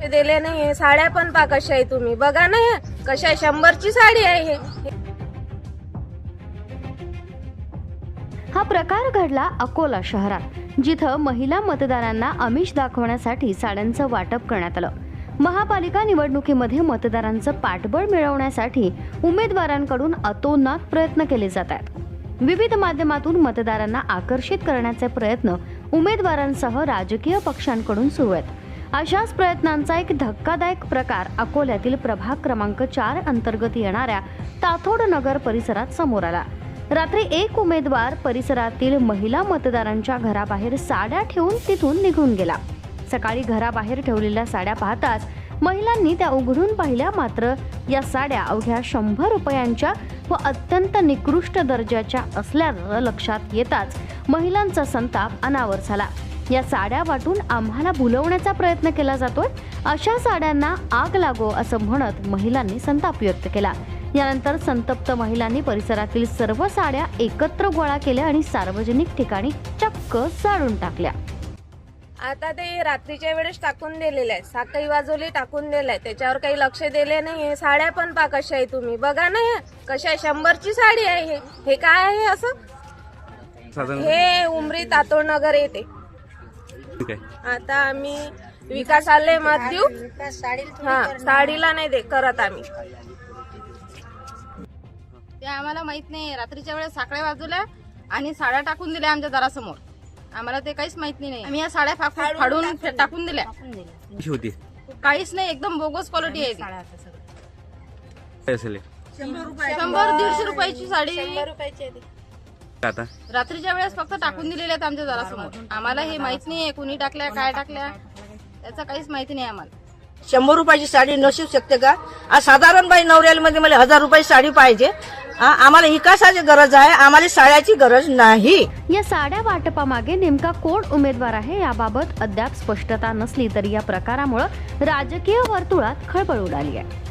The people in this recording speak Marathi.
दिले नाही. साड्या पण पा कशा आहे, तुम्ही बघा ना कशा आहे, 100ची साडी आहे हे. हा प्रकार घडला अकोला शहरात, जिथं महिला मतदारांना आमिष दाखवण्यासाठी साड्यांचं वाटप करण्यात आलं. महापालिका निवडणुकीमध्ये मतदारांचं पाठबळ मिळवण्यासाठी उमेदवारांकडून अतोनात प्रयत्न केले जात आहेत. विविध माध्यमातून मतदारांना आकर्षित करण्याचे प्रयत्न उमेदवारांसह राजकीय पक्षांकडून सुरू आहेत. अशाच प्रयत्नांचा एक धक्कादायक प्रकार अकोल्यातील प्रभाग क्रमांक 4 अंतर्गत येणाऱ्या ताथोड नगर परिसरात समोर आला. रात्री एक उमेदवार परिसरातील महिला मतदारांच्या घराबाहेर साड्या ठेवून तिथून निघून गेला. सकाळी घराबाहेर ठेवलेल्या साड्या पाहताच महिलांनी त्या उघडून पाहिल्या, मात्र या साड्या अवघ्या 100 रुपयांच्या व अत्यंत निकृष्ट दर्जाच्या असल्याचं लक्षात येताच महिलांचा संताप अनावर झाला. या साड्या वाटून आम्हाला भुलवण्याचा प्रयत्न केला जातोय, अशा साड्यांना आग लागो असं म्हणत महिलांनी संताप व्यक्त केला. यानंतर संतप्त महिलांनी परिसरातील सर्व साड्या एकत्र गोळा केल्या आणि सार्वजनिक ठिकाणी चक्क जाळून टाकल्या. आता ते रात्रीच्या वेळेस टाकून दिलेले आहे, साखळी वाजवली टाकून दिलाय, त्याच्यावर काही लक्ष दिले नाही. साड्या पण पा कशा आहे, तुम्ही बघा ना कशा आहे, 100ची साडी आहे हे. हे काय आहे असं? हे उमरी तातोड नगर येते. आता आम्ही विकास आले मत देऊ, हा साडीला नाही दे करत आम्ही. ते आम्हाला माहित नाही. रात्रीच्या वेळेस साखळ्या वाजवल्या आणि साड्या टाकून दिल्या आमच्या दारासमोर. आम्हाला ते काहीच माहित नाही. आम्ही या साड्या फाडून टाकून दिल्या. काहीच नाही, एकदम बोगस क्वालिटी आहे. 100-150 रुपयाची साडी आता रात्रीच्या वेळेस फक्त टाकून दिलेल्या आहेत आमच्या दारासमोर. आम्हाला हे माहित नाही कुणी टाकल्या काय टाकल्या, त्याचं काहीच माहिती नाही आम्हाला. 100 रुपयाची साडी नसू शकते का? आज साधारण बाई नवऱ्यामध्ये मला 1000 रुपयाची साडी पाहिजे. आम्हाला विकासाची गरज आहे, आम्हाला साड्याची गरज नाही. या साड्या वाटपामागे नेमका कोण उमेदवार आहे याबाबत अद्याप स्पष्टता नसली तरी या प्रकारामुळे राजकीय वर्तुळात खळबळ उडाली आहे.